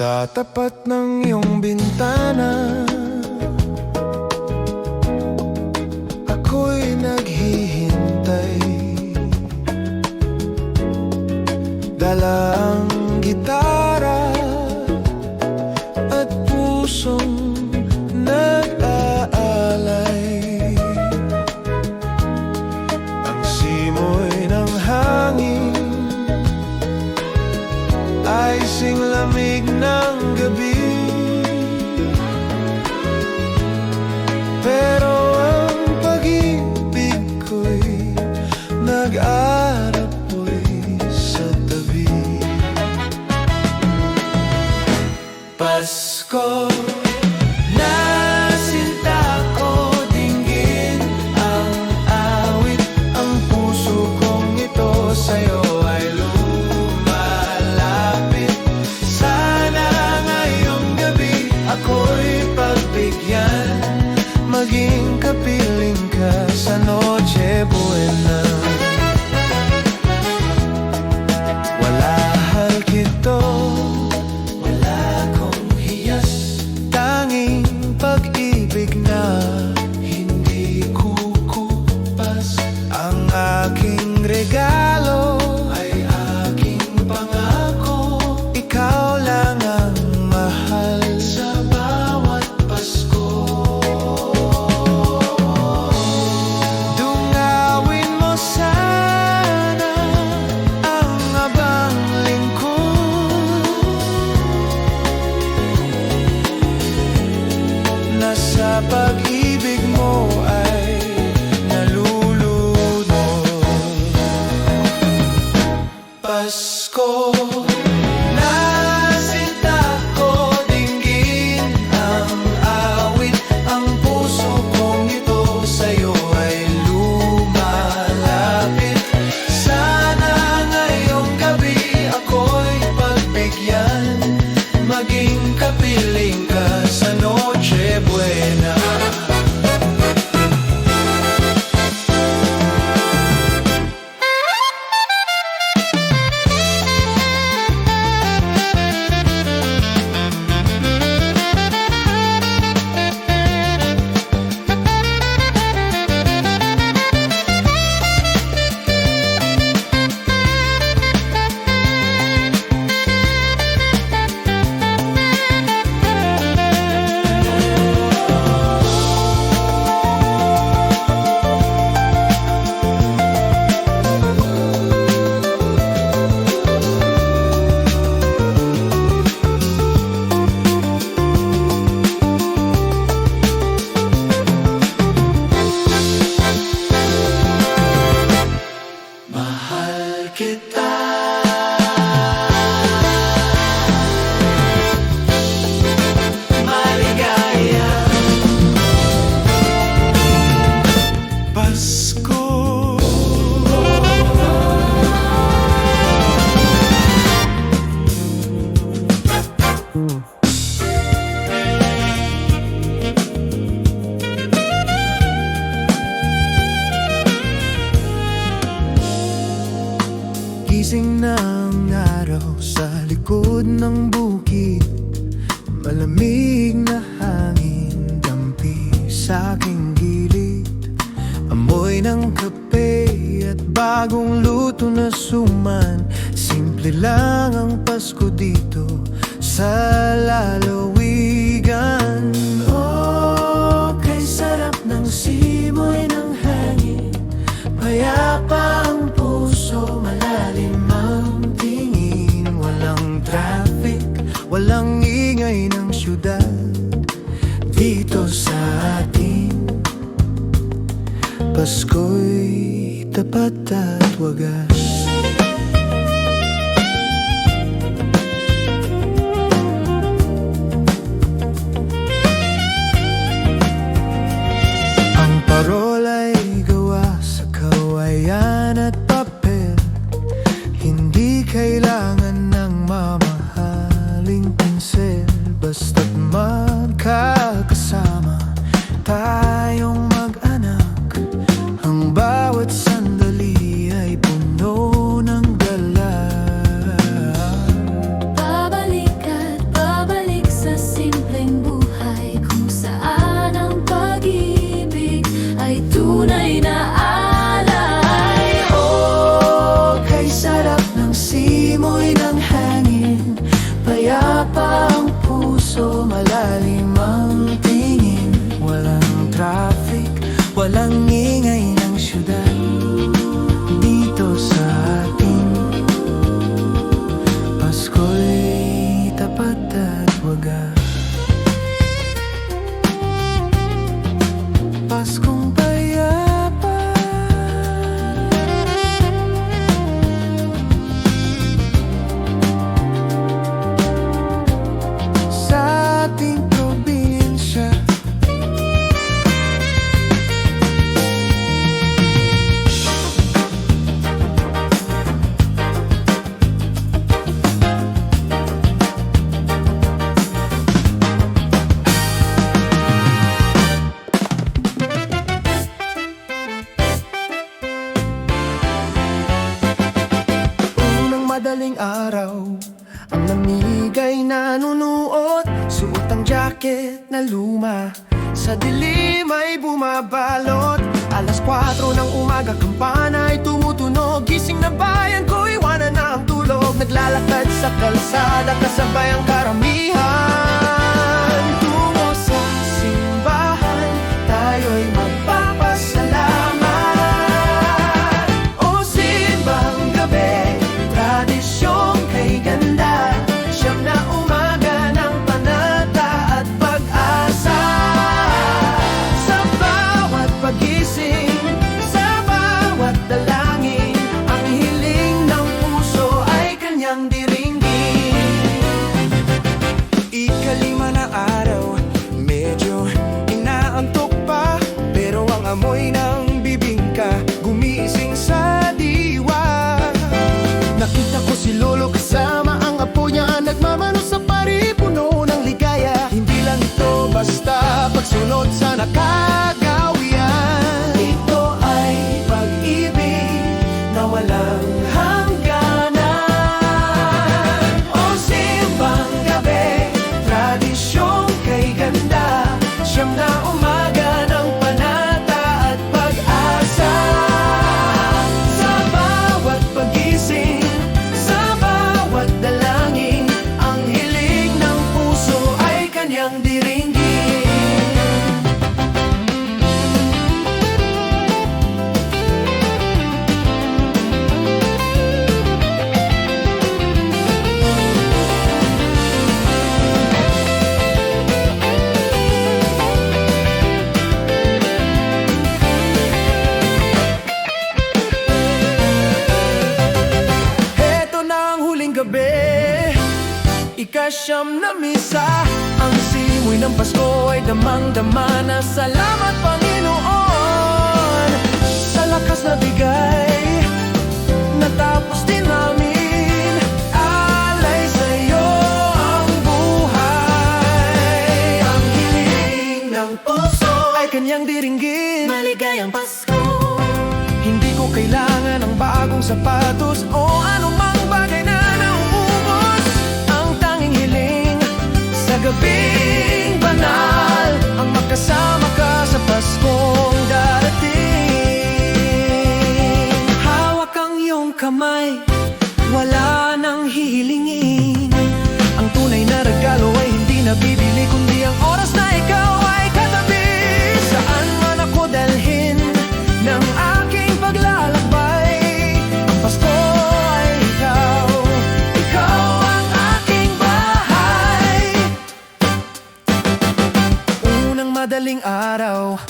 Sa tapat ng iyong bintana, ako'y naghihintay. Dala ang gitara at pusong nag-aalay. Ang simoy ng hangin ay singlamig ng gabi, pero ang pag-ibig ko'y nag-aarapoy sa tabi. Pasko na sinta ko, dinggin ang awit. Ang puso kong ito sa'yo ay lumalapit. Sana ngayong gabi ako'y pagbigyan, maging kapiling ka sa Noche Buena. Wala halkito, wala akong hiyas, tanging pag-ibig na hindi kukupas. Ang aking regalo ay aking pangako, ikaw lang ang mahal sa bawat Pasko. Dungawin mo sana ang abang lingkod na sa pag-ibig mo ay nalulunod. Pasko na sinta ko, dinggin ang awit. Ang puso kong ito sa'yo ay lumalapit. Sana ngayong gabi ako'y pagbigyan, maging kapiling ka sa Noche Buena. Mahal kita, maligaya. Pasko. Gising ng araw sa likod ng bukid, malamig na hangin dampi sa aking gilid. Amoy ng kape at bagong luto na suman. Simple lang ang Pasko dito sa lalawigan. Oh, kay sarap ng simoy ng hangin, payapa ang puso, malalim ang tingin. Walang traffic, walang ingay ng syudad dito sa atin. Pasko'y tapat at wagas. Ang parol ay gawa sa kawayan at papel, hindi kailangan ng mamahaling pinsel. Basta't magkakasama tayong mag-anak, ang bawat sandali ay puno ng gala. Babalik at babalik jacket na luma, sa dilim ay bumabalot. Alas 4 ng umaga, kampana ay tumutunog. Gising na bayan ko, iwanan na ang tulog. Naglalakad sa kalsada, kasabay ang karamihan. Tungo sa simbahan, tayo'y magpapasalamat. O simbang gabi, tradisyong kay ganda, siyam na umaga ng panata at pag-asa. Sa bawat pagising, sa bawat dalangin, ang hiling ng puso ay kanyang diringgin. Ikalima na araw, medyo inaantok pa, pero ang amoy ng bibingka gumising sa diwa. Nakita ko si Lolo kasama ang apo niya, nagmamano sa pari-puno ng ligaya. Hindi lang ito basta pagsunod sa nakagawian. Ito ay pag-ibig na walang hangganan. O simbang gabi, tradisyong kay ganda, siyam na umaga ng panata at pag-asa. Sa bawat pagising, sa bawat dalangin, ang hiling ng puso ay kanyang diringgin. Heto na ang huling gabi, ikasyam na misa. Ang simoy ng Pasko ay damang-dama na. Salamat Panginoon sa lakas na bigay, natapos din namin. Alay sa'yo ang buhay, ang hiling ng puso ay kanyang diringgin. Maligayang Pasko. Hindi ko kailangan ng bagong sapatos o anumang bagay na nauubos. Ang tanging hiling sa gabing banal, ang makasama ka sa Paskong darating. Hawak ang iyong kamay, wala nang hihilingin. Ang tunay na regalo ay hindi nabibili, kundi ang oras na ikaw ay katabi. Saan man ako dalhin ng aking paglalakbay, ang Pasko ay ikaw, ikaw ang aking bahay. Unang madaling araw,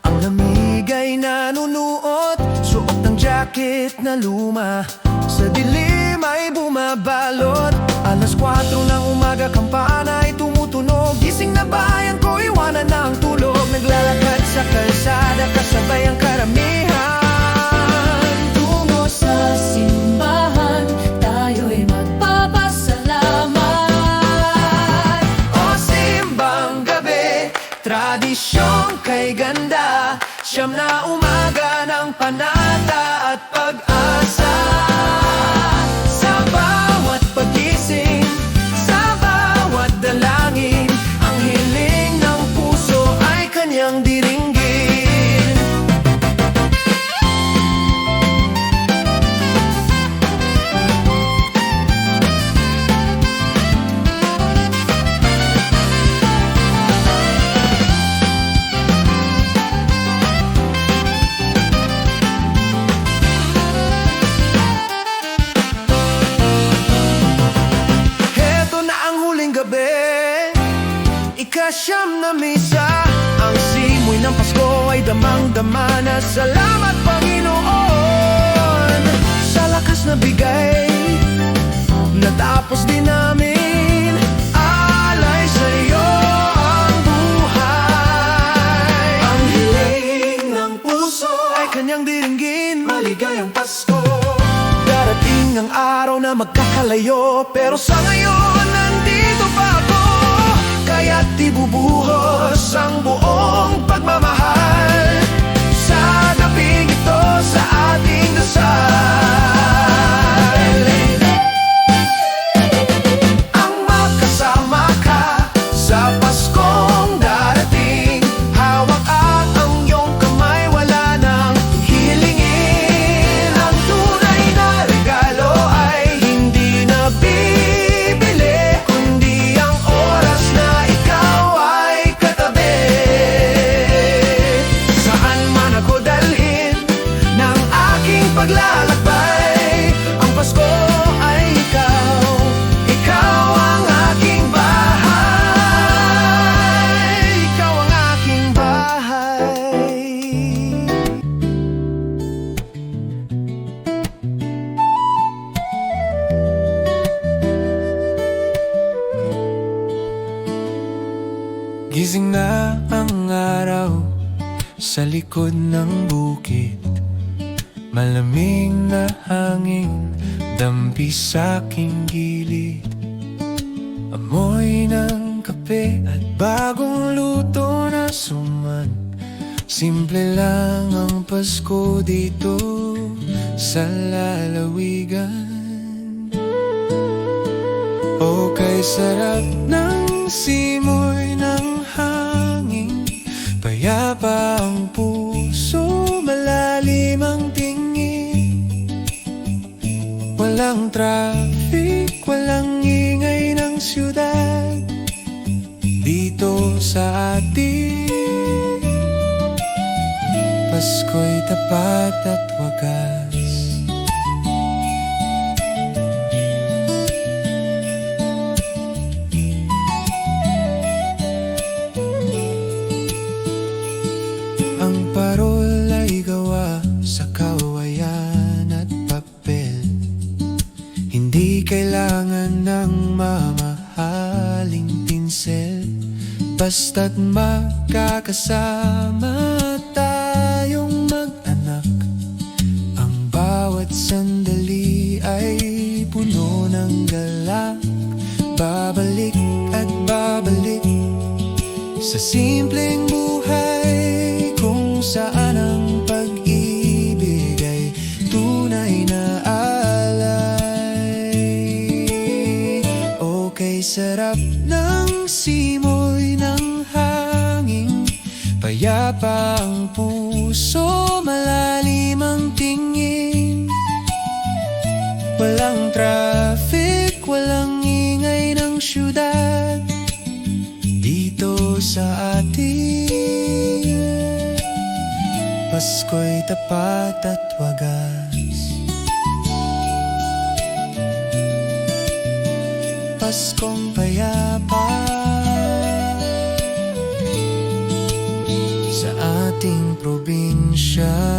ang lamig ay nanunuot. Suot ng jacket na luma, sa dilim ay bumabalot. Alas 4 ng umaga, kampana ay tumutunog. Gising na bayan ko, iwanan na ang tulog. Naglalakad sa kalsada, kasabay ang karamihan. Tungo sa simbahan, tayo'y magpapasalamat. O simbang gabi, tradisyong kay ganda, siyam na umaga ng panata at pag-asa. Sa bawat pagising, sa bawat dalangin, ang hiling ng puso ay kanyang diringgin. Ikasyam na misa, ang simoy ng Pasko ay damang-dama na. Salamat Panginoon sa lakas na bigay, natapos din namin. Alay sa'yo ang buhay, ang hiling ng puso ay kanyang diringgin. Maligayang Pasko. Darating ang araw na magkakalayo, pero sa ngayon nandito pa ako. Kaya't ibubuhos ang buong pagmamahal sa gabing ito, sa ating dasal. Ang makasama ka sa Pasko Gising na ang araw sa likod ng bukid. Malamig na hangin, dampi sa aking gilid. Amoy ng kape at bagong luto na suman. Simple lang ang Pasko dito sa lalawigan. O kay sarap ng simoy ng hangin, payapa ang puso, malalim ang tingin. Walang traffic, walang ingay ng siyudad dito sa atin. Pasko'y tapat at wagas. Ang parol ay gawa sa kawayan at papel. Hindi kailangan ng mamahaling pinsel. Basta't magkakasama tayong mag-anak. Ang bawat sandali ay puno ng galak. Babalik at babalik sa simpleng buhay, kung saan ang pag-ibig ay tunay na alay. O kay sarap ng simoy ng hangin, payapa ang puso, malalim ang tingin. Walang traffic, walang ingay ng siyudad dito sa atin. Pasko'y tapat at wagas. Paskong payapa sa ating probinsya.